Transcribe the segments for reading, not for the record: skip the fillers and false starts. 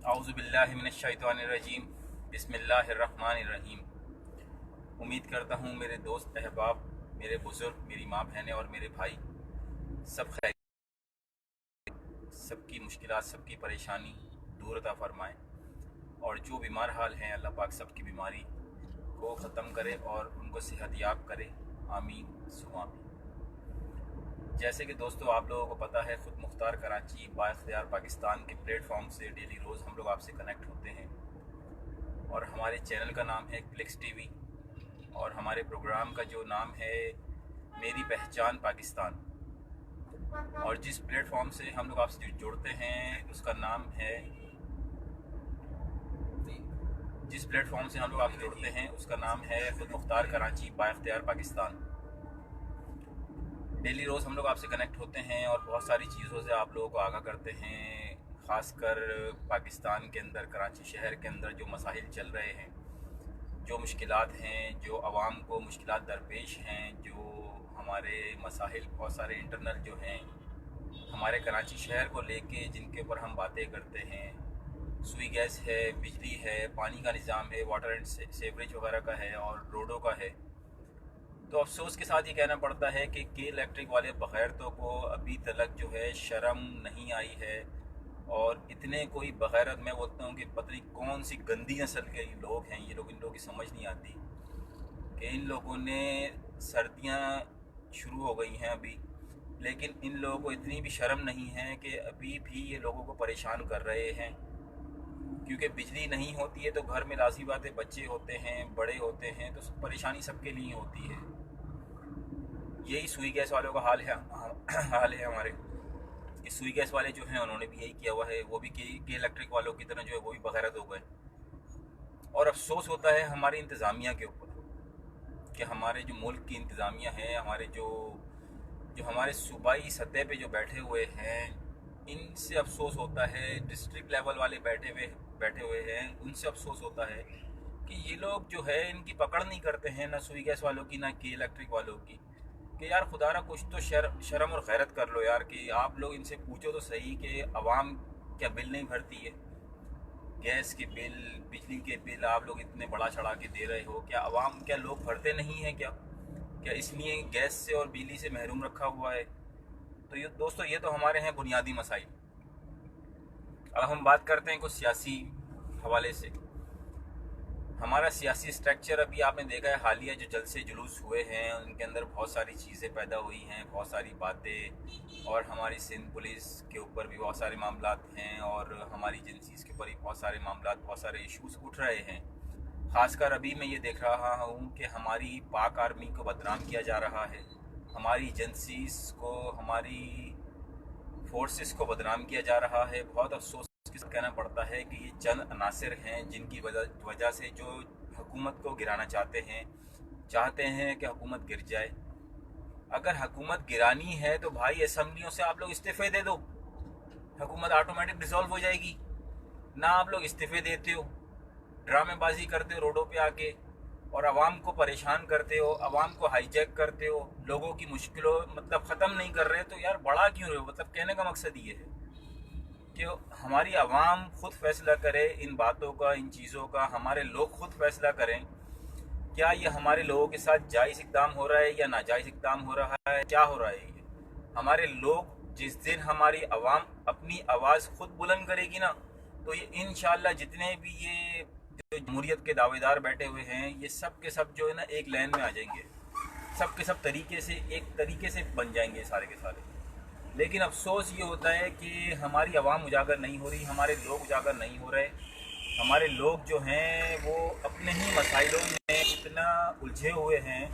औज़ु बिल्लाहि मिनश्शैतानिर्रजीम बिस्मिल्लाहिर्रहमानिर्रहीम। उम्मीद करता हूँ मेरे दोस्त अहबाब, मेरे बुज़ुर्ग, मेरी माँ बहनें और मेरे भाई सब खैर, सबकी मुश्किलात, सबकी परेशानी दूर अता फ़रमाएँ और जो बीमार हाल हैं अल्लाह पाक सबकी बीमारी को ख़त्म करे और उनको सेहत याब करे। आमीन सुमा आमीन। जैसे कि दोस्तों आप लोगों को पता है, ख़ुद मुख्तार कराची बाइख्तियार पाकिस्तान के प्लेटफॉर्म से डेली रोज़ हम लोग आपसे कनेक्ट होते हैं और हमारे चैनल का नाम है क्लिक्स टीवी और हमारे प्रोग्राम का जो नाम है मेरी पहचान पाकिस्तान। और जिस प्लेटफॉर्म से हम लोग आपसे जुड़ते हैं उसका नाम है जिस प्लेटफॉर्म से हम लोग आपसे जुड़ते हैं उसका नाम है ख़ुद मुख्तार कराची बाइख्तियार पाकिस्तान। डेली रोज़ हम लोग आपसे कनेक्ट होते हैं और बहुत सारी चीज़ों से आप लोगों को आगाह करते हैं, ख़ासकर पाकिस्तान के अंदर, कराची शहर के अंदर जो मसाइल चल रहे हैं, जो मुश्किलात हैं, जो आवाम को मुश्किलात दरपेश हैं, जो हमारे मसाइल बहुत सारे इंटरनल जो हैं हमारे कराची शहर को लेके, जिनके ऊपर हम बातें करते हैं। सुई गैस है, बिजली है, पानी का निज़ाम है, वाटर एंड सेवरेज वगैरह का है और रोडों का है। तो अफसोस के साथ ये कहना पड़ता है कि के इलेक्ट्रिक वाले बग़ैरतों को अभी तक जो है शर्म नहीं आई है और इतने कोई बग़ैरत, मैं बोलता हूँ कि पता नहीं कौन सी गंदी नस्ल के लोग हैं ये लोग, इन लोगों की समझ नहीं आती कि इन लोगों ने सर्दियाँ शुरू हो गई हैं अभी, लेकिन इन लोगों को इतनी भी शर्म नहीं है कि अभी भी ये लोगों को परेशान कर रहे हैं। क्योंकि बिजली नहीं होती है तो घर में लाज़मी बात है, बच्चे होते हैं, बड़े होते हैं, तो परेशानी सबके लिए होती है। यही सुई गैस वालों का हाल है हमारे। कि सुई गैस वाले जो हैं उन्होंने भी यही किया हुआ है, वो भी के इलेक्ट्रिक वालों की तरह जो है वो भी बग़ैरत हो गए। और अफसोस होता है हमारी इंतज़ामिया के ऊपर कि हमारे जो मुल्क की इंतज़ामिया है, हमारे जो हमारे सूबाई सतह पे जो बैठे हुए हैं, इनसे अफसोस होता है। डिस्ट्रिक्ट लेवल वाले बैठे हुए हैं, उनसे अफसोस होता है कि ये लोग जो है इनकी पकड़ नहीं करते हैं, ना सुई गैस वालों की ना के इलेक्ट्रिक वालों की, कि यार खुदारा कुछ तो शर्म और गैरत कर लो यार। कि आप लोग इनसे पूछो तो सही कि आवाम क्या बिल नहीं भरती है, गैस के बिल, बिजली के बिल आप लोग इतने बड़ा चढ़ा के दे रहे हो, क्या आवाम, क्या लोग भरते नहीं हैं क्या इसलिए गैस से और बिजली से महरूम रखा हुआ है? तो ये दोस्तों, ये तो हमारे हैं बुनियादी मसाइल। अब हम बात करते हैं कुछ सियासी हवाले से। हमारा सियासी स्ट्रक्चर अभी आपने देखा है, हालिया जो जलसे जुलूस हुए हैं उनके अंदर बहुत सारी चीज़ें पैदा हुई हैं, बहुत सारी बातें, और हमारी सिंध पुलिस के ऊपर भी बहुत सारे मामलात हैं और हमारी एजेंसीज़ के ऊपर भी बहुत सारे मामलात, बहुत सारे इश्यूज़ उठ रहे हैं। ख़ासकर अभी मैं ये देख रहा हूँ कि हमारी पाक आर्मी को बदनाम किया जा रहा है, हमारी एजेंसीज़ को, हमारी फोर्सेस को बदनाम किया जा रहा है। बहुत अफसोस के साथ कहना पड़ता है कि ये चंद अनासर हैं जिनकी वजह से जो हुकूमत को गिराना चाहते हैं कि हुकूमत गिर जाए। अगर हुकूमत गिरानी है तो भाई असम्बलियों से आप लोग इस्तीफ़े दे दो, हुकूमत ऑटोमेटिक डिसॉल्व हो जाएगी। ना आप लोग इस्तीफ़े देते हो, ड्रामेबाजी करते हो रोडों पे आके और आवाम को परेशान करते हो, आवाम को हाईजैक करते हो, लोगों की मुश्किलों मतलब ख़त्म नहीं कर रहे। तो यार बड़ा क्यों रहे हो? मतलब कहने का मकसद ये है कि हमारी आवाम खुद फैसला करे इन बातों का, इन चीज़ों का, हमारे लोग खुद फैसला करें क्या ये हमारे लोगों के साथ जायज़ इक़दाम हो रहा है या नाजायज़ इक़दाम हो रहा है, क्या हो रहा है ये। हमारे लोग, जिस दिन हमारी आवाम अपनी आवाज़ खुद बुलंद करेगी ना, तो ये इंशाअल्लाह जितने भी ये जो जमहूरियत के दावेदार बैठे हुए हैं, ये सब के सब जो है ना एक लाइन में आ जाएंगे, सब के सब एक तरीके से बन जाएंगे सारे के सारे। लेकिन अफसोस ये होता है कि हमारी आवाम उजागर नहीं हो रही, हमारे लोग उजागर नहीं हो रहे। हमारे लोग जो हैं वो अपने ही मसाइलों में इतना उलझे हुए हैं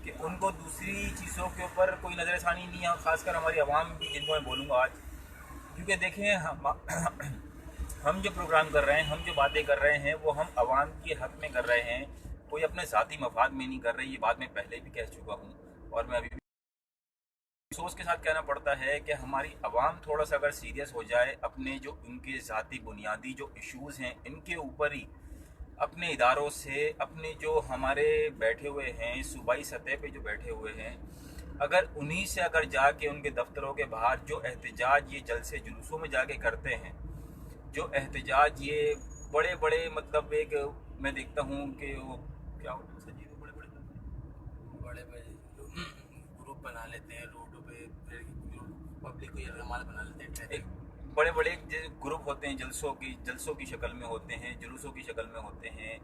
कि उनको दूसरी चीज़ों के ऊपर कोई नज़रसानी नहीं है। ख़ासकर हमारी आवाम भी, जिनको मैं बोलूँगा आज, क्योंकि देखें हम जो प्रोग्राम कर रहे हैं, हम जो बातें कर रहे हैं, वो हम आवाम के हक़ में कर रहे हैं, कोई अपने ज़ाती मफाद में नहीं कर रहे। ये बात मैं पहले भी कह चुका हूँ और मैं अभी भी अफसोस के साथ कहना पड़ता है कि हमारी आवाम थोड़ा सा अगर सीरियस हो जाए, अपने जो उनके ज़ाती बुनियादी जो इश्यूज़ हैं इनके ऊपर ही, अपने इदारों से, अपने जो हमारे बैठे हुए हैं सूबाई सतह पे जो बैठे हुए हैं, अगर उन्हीं से अगर जाके उनके दफ्तरों के बाहर जो एहतजाज ये जलसे जुलूसों में जाके करते हैं, जो एहतजाज ये बड़े बड़े मतलब एक मैं देखता हूँ कि वो क्या होता है सर जी, बड़े बड़े ग्रुप बना लेते हैं रोडों पे, फिर पब्लिक को यरगमाल बना लेते हैं। एक बड़े बड़े ग्रुप होते हैं, जलसों की शक्ल में होते हैं, जुलूसों की शक्ल में होते हैं,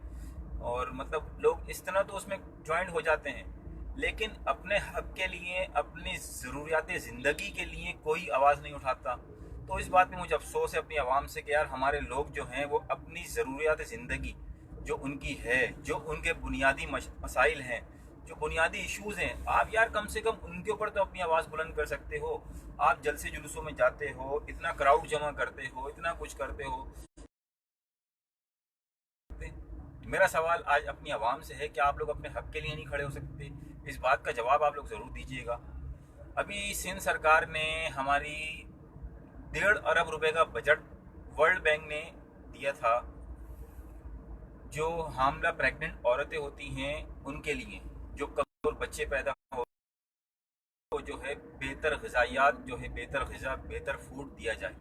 और मतलब लोग इस तरह तो उसमें ज्वाइंट हो जाते हैं, लेकिन अपने हक के लिए, अपनी ज़रूरियात ज़िंदगी के लिए कोई आवाज़ नहीं उठाता। तो इस बात में मुझे अफसोस है अपनी आवाम से कि यार हमारे लोग जो हैं वो अपनी ज़रूरियात ज़िंदगी जो उनकी है, जो उनके बुनियादी मसाइल हैं, जो बुनियादी इश्यूज़ हैं, आप यार कम से कम उनके ऊपर तो अपनी आवाज़ बुलंद कर सकते हो। आप जलसे जुलूसों में जाते हो, इतना क्राउड जमा करते हो, इतना कुछ करते हो। मेरा सवाल आज अपनी आवाम से है कि आप लोग अपने हक के लिए नहीं खड़े हो सकते? इस बात का जवाब आप लोग ज़रूर दीजिएगा। अभी सिंध सरकार ने हमारी 1.5 अरब रुपए का बजट वर्ल्ड बैंक ने दिया था, जो हामला प्रेग्नेंट औरतें होती हैं उनके लिए, जो कमज़ोर बच्चे पैदा हो, तो जो है बेहतर ग़िज़ायात, जो है बेहतर ग़िज़ा, बेहतर फूड दिया जाए।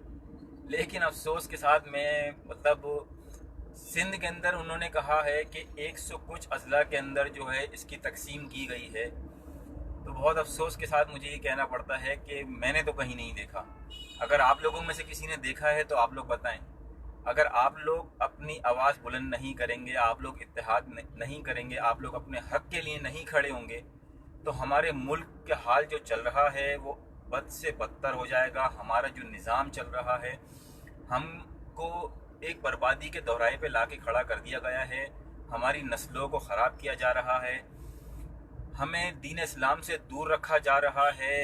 लेकिन अफसोस के साथ मैं मतलब सिंध के अंदर उन्होंने कहा है कि 100 कुछ अजला के अंदर जो है इसकी तकसीम की गई है। तो बहुत अफसोस के साथ मुझे ये कहना पड़ता है कि मैंने तो कहीं नहीं देखा। अगर आप लोगों में से किसी ने देखा है तो आप लोग बताएं। अगर आप लोग अपनी आवाज़ बुलंद नहीं करेंगे, आप लोग इत्तेहाद नहीं करेंगे, आप लोग अपने हक़ के लिए नहीं खड़े होंगे, तो हमारे मुल्क के हाल जो चल रहा है वो बद से बदतर हो जाएगा। हमारा जो निज़ाम चल रहा है, हमको एक बर्बादी के दोहराए पे ला के खड़ा कर दिया गया है। हमारी नस्लों को ख़राब किया जा रहा है, हमें दीन इस्लाम से दूर रखा जा रहा है।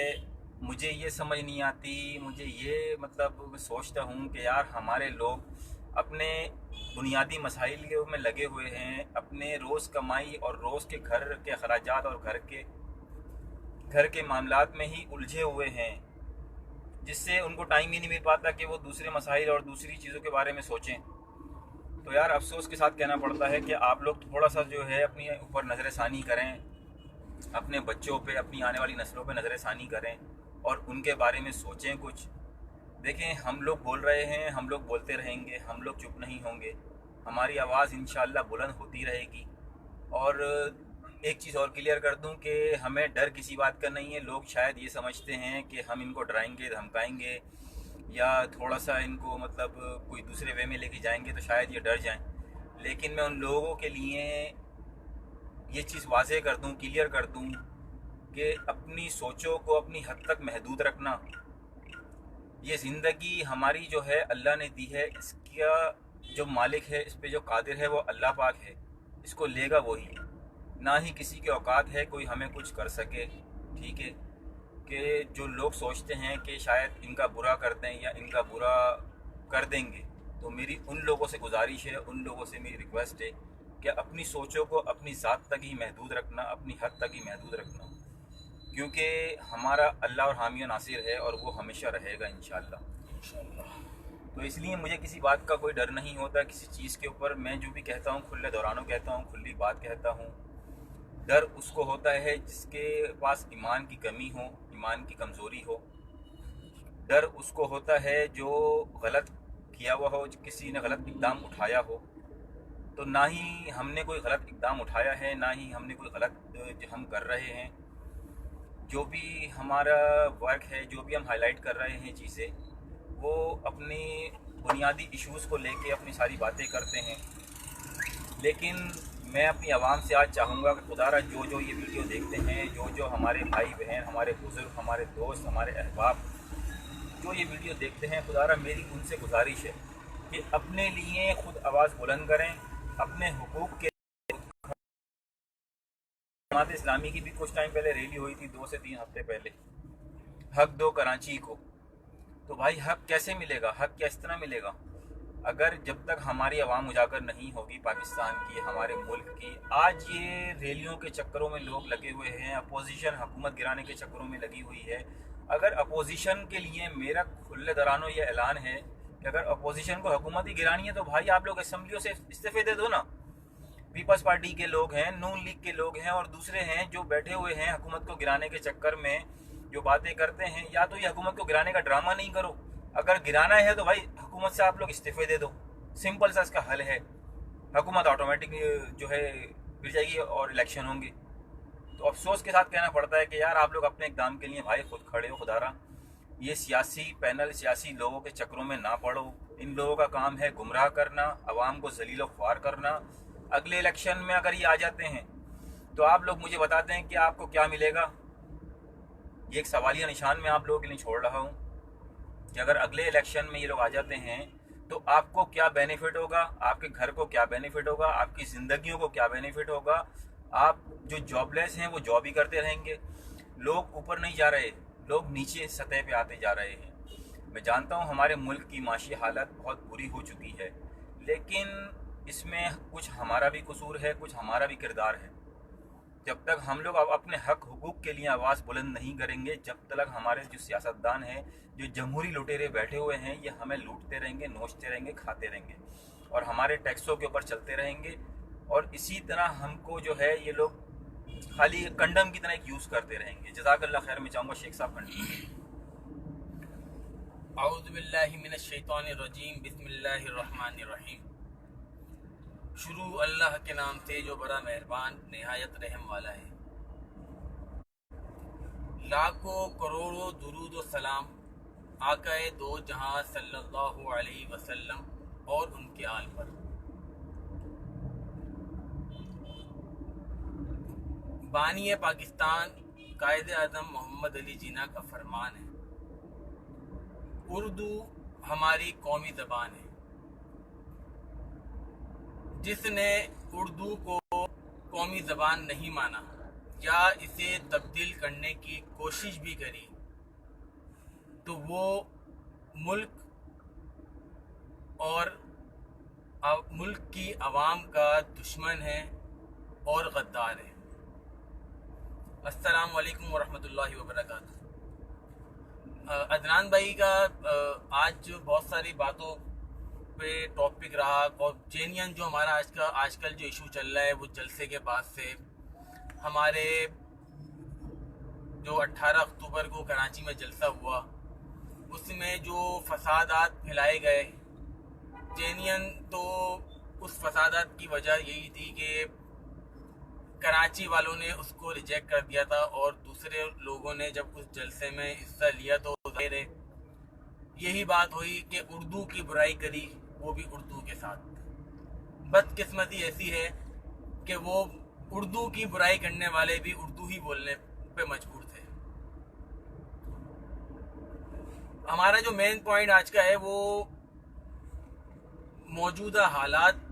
मुझे ये समझ नहीं आती, मुझे ये मतलब सोचता हूँ कि यार हमारे लोग अपने बुनियादी मसाइल में लगे हुए हैं, अपने रोज़ कमाई और रोज़ के घर के अखराजात और घर के मामलात में ही उलझे हुए हैं, जिससे उनको टाइम ही नहीं मिल पाता कि वो दूसरे मसाइल और दूसरी चीज़ों के बारे में सोचें। तो यार अफसोस के साथ कहना पड़ता है कि आप लोग थोड़ा सा जो है अपनी ऊपर नज़र षानी करें, अपने बच्चों पे, अपनी आने वाली नस्लों पे नज़र षानी करें और उनके बारे में सोचें कुछ। देखें, हम लोग बोल रहे हैं, हम लोग बोलते रहेंगे, हम लोग चुप नहीं होंगे, हमारी आवाज़ इंशाअल्लाह बुलंद होती रहेगी। और एक चीज़ और क्लियर कर दूं कि हमें डर किसी बात का नहीं है। लोग शायद ये समझते हैं कि हम इनको डराएंगे, धमकाएंगे या थोड़ा सा इनको मतलब कोई दूसरे वे में लेके जाएंगे तो शायद ये डर जाएं। लेकिन मैं उन लोगों के लिए ये चीज़ वाज़ेह कर दूं, क्लियर कर दूं कि अपनी सोचों को अपनी हद तक महदूद रखना। ये ज़िंदगी हमारी जो है अल्लाह ने दी है, इसका जो मालिक है, इस पे जो कादिर है वो अल्लाह पाक है, इसको लेगा वही। ना ही किसी के औकात है कोई हमें कुछ कर सके। ठीक है, कि जो लोग सोचते हैं कि शायद इनका बुरा कर दें या इनका बुरा कर देंगे, तो मेरी उन लोगों से गुजारिश है, उन लोगों से मेरी रिक्वेस्ट है कि अपनी सोचों को अपनी ज़ात तक ही महदूद रखना, अपनी हद तक ही महदूद रखना, क्योंकि हमारा अल्लाह और हामी नासिर है और वो हमेशा रहेगा इंशाअल्लाह। तो इसलिए मुझे किसी बात का कोई डर नहीं होता किसी चीज़ के ऊपर। मैं जो भी कहता हूँ खुले दौरानों कहता हूँ, खुली बात कहता हूँ। डर उसको होता है जिसके पास ईमान की कमी हो, ईमान की कमज़ोरी हो। डर उसको होता है जो गलत किया हुआ हो, किसी ने गलत इक़दाम उठाया हो। तो ना ही हमने कोई गलत इक़दाम उठाया है, ना ही हमने कोई गलत हम कर रहे हैं। जो भी हमारा वर्क है, जो भी हम हाईलाइट कर रहे हैं चीज़ें, वो अपनी बुनियादी इश्यूज़ को लेके अपनी सारी बातें करते हैं। लेकिन मैं अपनी आवाम से आज चाहूँगा कि खुदारा जो ये वीडियो देखते हैं, जो हमारे भाई बहन, हमारे बुज़ुर्ग, हमारे दोस्त, हमारे अहबाब जो ये वीडियो देखते हैं, खुदारा मेरी उनसे गुजारिश है कि अपने लिए ख़ुद आवाज़ बुलंद करें, अपने हुकूक़ के। जमात इस्लामी की भी कुछ टाइम पहले रैली हुई थी, 2 से 3 हफ्ते पहले, हक दो कराची को। तो भाई हक कैसे मिलेगा, हक किस तरह मिलेगा? अगर जब तक हमारी आवाम उजागर नहीं होगी पाकिस्तान की, हमारे मुल्क की। आज ये रैलियों के चक्करों में लोग लगे हुए हैं, अपोजिशन हुकूमत गिराने के चक्करों में लगी हुई है। अगर अपोजिशन के लिए मेरा खुले दौरानों ये ऐलान है कि अगर अपोजिशन को हुकूमत ही गिरानी है तो भाई आप लोग असम्बलियों से इस्तीफे दे दो ना। पीपल्स पार्टी के लोग हैं, नून लीग के लोग हैं और दूसरे हैं जो बैठे हुए हैं हुकूमत को गिराने के चक्कर में जो बातें करते हैं। या तो ये हुकूमत को गिराने का ड्रामा नहीं करो, اگر گرانا ہے تو بھائی حکومت سے آپ لوگ استعفے دے دو، سمپل سا اس کا حل ہے، حکومت آٹومیٹک جو ہے گر جائے گی اور الیکشن ہوں گے۔ تو افسوس کے ساتھ کہنا پڑتا ہے کہ یار آپ لوگ اپنے اقدام کے لیے بھائی خود کھڑے ہو، خدا را یہ سیاسی پینل، سیاسی لوگوں کے چکروں میں نہ پڑو۔ ان لوگوں کا کام ہے گمراہ کرنا، عوام کو ذلیل و خوار کرنا۔ اگلے الیکشن میں اگر یہ آ جاتے ہیں تو آپ لوگ مجھے بتاتے ہیں کہ آپ کو کیا ملے گا۔ یہ ایک سوالیہ نشان میں آپ لوگوں کے لیے چھوڑ رہا ہوں کہ اگر اگلے الیکشن میں یہ لوگ آ جاتے ہیں تو آپ کو کیا بینیفٹ ہوگا، آپ کے گھر کو کیا بینیفٹ ہوگا، آپ کی زندگیوں کو کیا بینیفٹ ہوگا۔ آپ جو جاب لیس ہیں وہ جاب ہی کرتے رہیں گے۔ لوگ اوپر نہیں جا رہے، لوگ نیچے سطح پہ آتے جا رہے ہیں۔ میں جانتا ہوں ہمارے ملک کی معاشی حالت بہت بری ہو چکی ہے، لیکن اس میں کچھ ہمارا بھی قصور ہے، کچھ ہمارا بھی کردار ہے۔ جب تک ہم لوگ اپنے حق حقوق کے لیے آواز بلند نہیں کریں گے، جب تک ہمارے جو سیاستدان ہیں، جو جمہوری لٹیرے بیٹھے ہوئے ہیں، یہ ہمیں لوٹتے رہیں گے، نوچتے رہیں گے، کھاتے رہیں گے اور ہمارے ٹیکسوں کے اوپر چلتے رہیں گے، اور اسی طرح ہم کو جو ہے یہ لوگ خالی کنڈم کی طرح ایک یوز کرتے رہیں گے۔ جزاک اللہ خیر۔ میں چاہوں گا شیخ صاحب کنٹینیو۔ اعوذ باللہ من الشیطان الرجیم، بسم اللہ الرحمن الرحیم۔ شروع اللہ کے نام سے جو بڑا مہربان نہایت رحم والا ہے۔ لاکھوں کروڑوں درود و سلام آقا دو جہاں صلی اللہ علیہ وسلم اور ان کے آل پر۔ بانی پاکستان قائد اعظم محمد علی جناح کا فرمان ہے، اردو ہماری قومی زبان ہے۔ جس نے اردو کو قومی زبان نہیں مانا یا اسے تبدیل کرنے کی کوشش بھی کری تو وہ ملک اور ملک کی عوام کا دشمن ہے اور غدار ہے۔ السلام علیکم ورحمۃ اللہ وبرکاتہ۔ عدنان بھائی کا آج بہت ساری باتوں پہ ٹاپک رہا، اور جینین جو ہمارا آج کل جو ایشو چل رہا ہے وہ جلسے کے بعد سے ہمارے جو 18 اکتوبر کو کراچی میں جلسہ ہوا، اس میں جو فسادات پھیلائے گئے، جینین تو اس فسادات کی وجہ یہی تھی کہ کراچی والوں نے اس کو ریجیکٹ کر دیا تھا، اور دوسرے لوگوں نے جب اس جلسے میں حصہ لیا تو ظاہر ہے یہی بات ہوئی کہ اردو کی برائی کری، وہ بھی اردو کے ساتھ۔ بدقسمتی ایسی ہے کہ وہ اردو کی برائی کرنے والے بھی اردو ہی بولنے پہ مجبور تھے۔ ہمارا جو مین پوائنٹ آج کا ہے وہ موجودہ حالات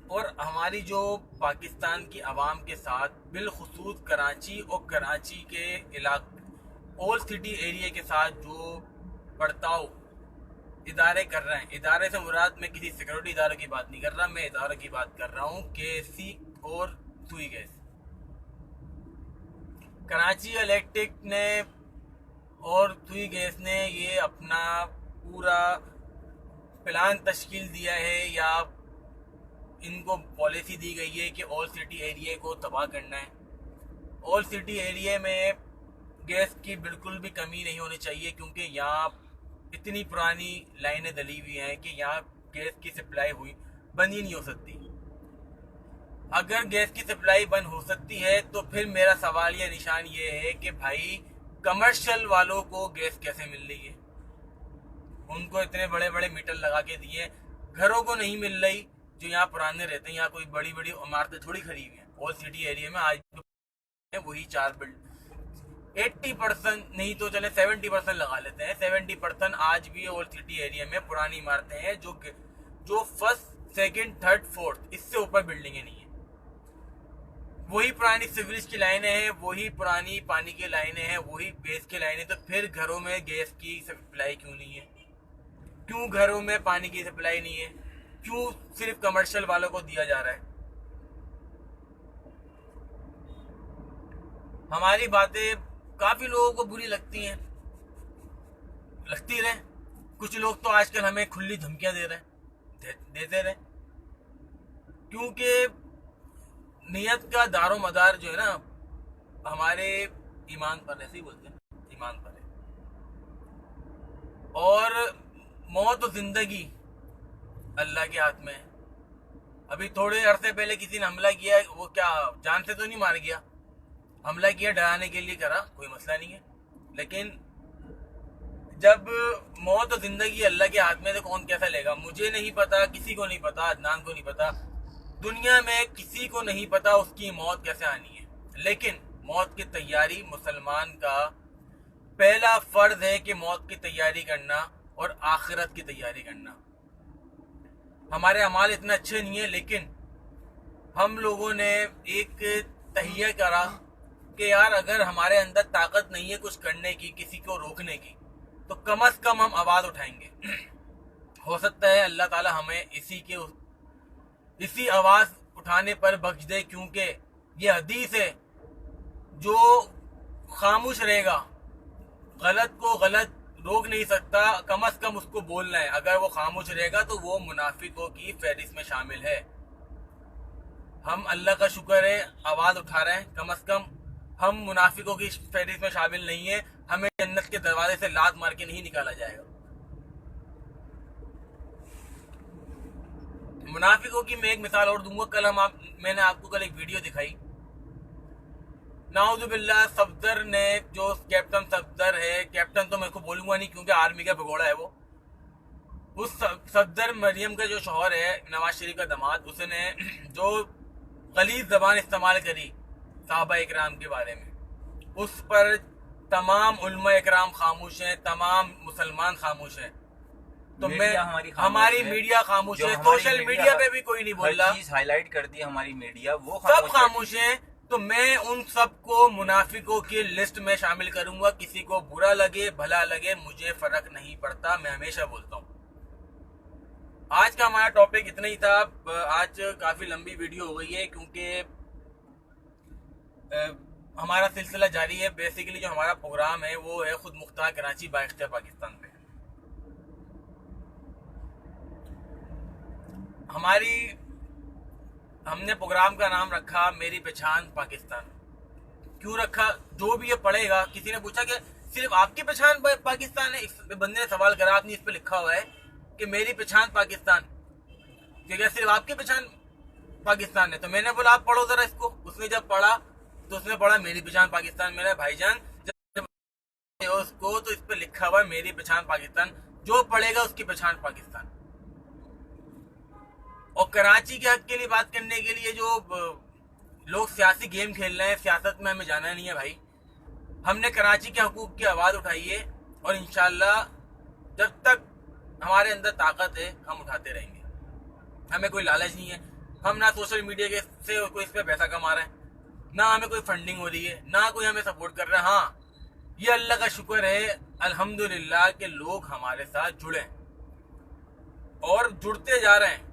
اور ہماری جو پاکستان کی عوام کے ساتھ بالخصوص کراچی اور کراچی کے علاقے اولڈ سٹی ایریا کے ساتھ جو برتاؤ ادارے کر رہے ہیں۔ ادارے سے مراد میں کسی سیکورٹی ادارے کی بات نہیں کر رہا، میں ادارے کی بات کر رہا ہوں، KSC اور سوئی گیس۔ کراچی الیکٹرک نے اور سوئی گیس نے یہ اپنا پورا پلان تشکیل دیا ہے یا ان کو پالیسی دی گئی ہے کہ اولڈ سٹی ایریا کو تباہ کرنا ہے۔ اولڈ سٹی ایریا میں گیس کی بالکل بھی کمی نہیں ہونی چاہیے، کیونکہ یہاں اتنی پرانی لائنیں ڈلی ہوئی ہیں کہ یہاں گیس کی سپلائی بند ہی نہیں ہو سکتی۔ اگر گیس کی سپلائی بند ہو سکتی ہے تو پھر میرا سوال یہ نشان یہ ہے کہ بھائی کمرشل والوں کو گیس کیسے مل رہی ہے؟ ان کو اتنے بڑے بڑے میٹر لگا کے دیے، گھروں کو نہیں مل رہی جو یہاں پرانے رہتے ہیں۔ یہاں کوئی بڑی بڑی عمارتیں تھوڑی کھڑی ہوئی ہیں اولڈ سٹی ایریا میں، آج وہی 4 بلڈ 80% نہیں تو چلے 70% لگا لیتے ہیں، 70% آج بھی اولڈ سٹی ایریا میں پرانی عمارتیں ہیں جو فرسٹ سیکنڈ تھرڈ فورتھ اس سے اوپر بلڈنگیں نہیں ہیں۔ وہی پرانی سیوریج کی لائنیں ہیں، وہی پرانی پانی کی لائنیں ہیں، وہی گیس کی لائنیں، تو پھر گھروں میں گیس کی سپلائی کیوں نہیں ہے؟ کیوں گھروں میں پانی کی سپلائی نہیں ہے؟ کیوں صرف کمرشل والوں کو دیا جا رہا ہے؟ ہماری باتیں کافی لوگوں کو بری لگتی ہیں، لگتی رہے۔ کچھ لوگ تو آج کل ہمیں کھلی دھمکیاں دیتے رہے، کیونکہ نیت کا دار و مدار جو ہے نا ہمارے ایمان پر، ایسے ہی بولتے ہیں ایمان پر ہے۔ اور موت و زندگی اللہ کے ہاتھ میں ہے. ابھی تھوڑے عرصے پہلے کسی نے حملہ کیا, وہ کیا جان سے تو نہیں مار گیا, حملہ کیا ڈرانے کے لیے کرا, کوئی مسئلہ نہیں ہے. لیکن جب موت و زندگی اللہ کے ہاتھ میں تو کون کیسا لے گا؟ مجھے نہیں پتا, کسی کو نہیں پتا, عدنان کو نہیں پتا, دنیا میں کسی کو نہیں پتا اس کی موت کیسے آنی ہے. لیکن موت کی تیاری مسلمان کا پہلا فرض ہے کہ موت کی تیاری کرنا اور آخرت کی تیاری کرنا. ہمارے اعمال اتنے اچھے نہیں ہیں, لیکن ہم لوگوں نے ایک تہیہ کرا کہ یار اگر ہمارے اندر طاقت نہیں ہے کچھ کرنے کی, کسی کو روکنے کی, تو کم از کم ہم آواز اٹھائیں گے. ہو سکتا ہے اللہ تعالی ہمیں اسی آواز اٹھانے پر بخش دے, کیونکہ یہ حدیث ہے جو خاموش رہے گا غلط کو غلط روک نہیں سکتا, کم از کم اس کو بولنا ہے. اگر وہ خاموش رہے گا تو وہ منافقوں کی فہرست میں شامل ہے. ہم اللہ کا شکر ہے آواز اٹھا رہے ہیں, کم از کم ہم منافقوں کی فہرست میں شامل نہیں ہیں. ہمیں جنت کے دروازے سے لات مار کے نہیں نکالا جائے گا. منافقوں کی میں ایک مثال اور دوں گا. میں نے آپ کو کل ایک ویڈیو دکھائی, نعوذ باللہ صفدر نے, جو کیپٹن صفدر ہے, کیپٹن تو میں کو بولوں گا نہیں کیونکہ آرمی کا بھگوڑا ہے وہ, اس صفدر مریم کا جو شوہر ہے نواز شریف کا داماد, اس نے جو غلیظ زبان استعمال کری صحابہ اکرام کے بارے میں, اس پر تمام علماء اکرام خاموش ہیں, تمام مسلمان خاموش ہیں. تو ہماری میڈیا خاموش ہے, سوشل میڈیا پہ بھی کوئی نہیں بول رہا, چیز ہائی لائٹ کر دی ہماری میڈیا, وہ سب خاموش ہیں. تو میں ان سب کو منافقوں کی لسٹ میں شامل کروں گا. کسی کو برا لگے بھلا لگے مجھے فرق نہیں پڑتا, میں ہمیشہ بولتا ہوں. آج کا ہمارا ٹاپک اتنا ہی تھا. آج کافی لمبی ویڈیو ہو گئی ہے کیونکہ ہمارا سلسلہ جاری ہے. بیسیکلی جو ہمارا پروگرام ہے وہ ہے خود مختار کراچی بااختیار پاکستان پہ. ہم نے پروگرام کا نام رکھا میری پہچان پاکستان. کیوں رکھا؟ جو بھی یہ پڑھے گا, کسی نے پوچھا کہ صرف آپ کی پہچان پاکستان ہے, اس بندے نے سوال کرا, آپ نے اس پہ لکھا ہوا ہے کہ میری پہچان پاکستان, کہ کیا صرف آپ کی پہچان پاکستان ہے؟ تو میں نے بولا آپ پڑھو ذرا اس کو. اس نے جب پڑھا تو اس نے پڑھا میری پہچان پاکستان. میرا بھائی جان جب اس کو تو اس پہ لکھا ہوا ہے میری پہچان پاکستان, جو پڑھے گا اس کی پہچان پاکستان. اور کراچی کے حق کے لیے بات کرنے کے لیے جو لوگ سیاسی گیم کھیل رہے ہیں, سیاست میں ہمیں جانا نہیں ہے بھائی. ہم نے کراچی کے حقوق کی آواز اٹھائی ہے, اور انشاءاللہ جب تک ہمارے اندر طاقت ہے ہم اٹھاتے رہیں گے. ہمیں کوئی لالچ نہیں ہے, ہم نہ سوشل میڈیا کے سے کوئی اس پہ پیسہ کما رہے ہیں, نہ ہمیں کوئی فنڈنگ ہو رہی ہے, نہ کوئی ہمیں سپورٹ کر رہا ہے. ہاں یہ اللہ کا شکر ہے الحمدللہ کہ لوگ ہمارے ساتھ جڑے اور جڑتے جا رہے ہیں.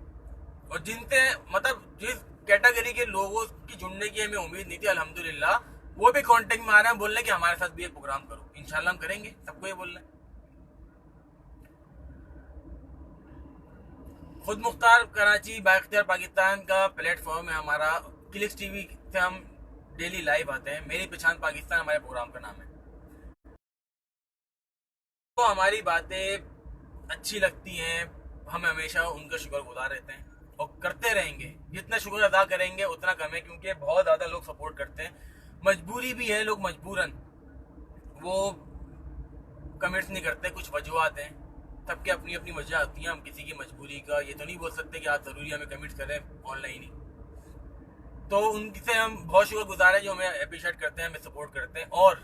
اور جن سے مطلب جس کیٹیگری کے لوگوں کی جڑنے کی ہمیں امید نہیں تھی, الحمدللہ وہ بھی کانٹیکٹ میں آ رہے ہیں, بول رہے ہیں کہ ہمارے ساتھ بھی ایک پروگرام کرو. انشاءاللہ ہم کریں گے, سب کو یہ بول رہے ہیں. خود مختار کراچی بااختیار پاکستان کا پلیٹ فارم ہے ہمارا. کلکس ٹی وی سے ہم ڈیلی لائیو آتے ہیں. میری پہچان پاکستان ہمارے پروگرام کا نام ہے. تو ہماری باتیں اچھی لگتی ہیں, ہم ہمیشہ ان کا شکر گزار رہتے ہیں اور کرتے رہیں گے. جتنا شکر ادا کریں گے اتنا کم ہے, کیونکہ بہت زیادہ لوگ سپورٹ کرتے ہیں. مجبوری بھی ہے, لوگ مجبوراً وہ کمنٹس نہیں کرتے, کچھ وجوہات ہیں, سب کے اپنی اپنی وجہ ہوتی ہیں. ہم کسی کی مجبوری کا یہ تو نہیں بول سکتے کہ آپ ضروری ہمیں کمنٹس کریں آن لائن ہی. تو ان سے ہم بہت شکر گزار ہیں جو ہمیں اپریشیٹ کرتے ہیں, ہمیں سپورٹ کرتے ہیں. اور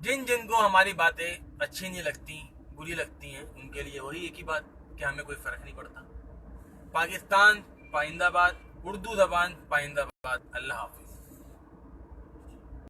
جن کو ہماری باتیں اچھی نہیں لگتی, بری لگتی ہیں, ان کے لیے وہی ایک ہی بات کہ ہمیں کوئی فرق نہیں پڑتا. پاکستان پائندہ باد, اردو زبان پائندہ باد. اللہ حافظ.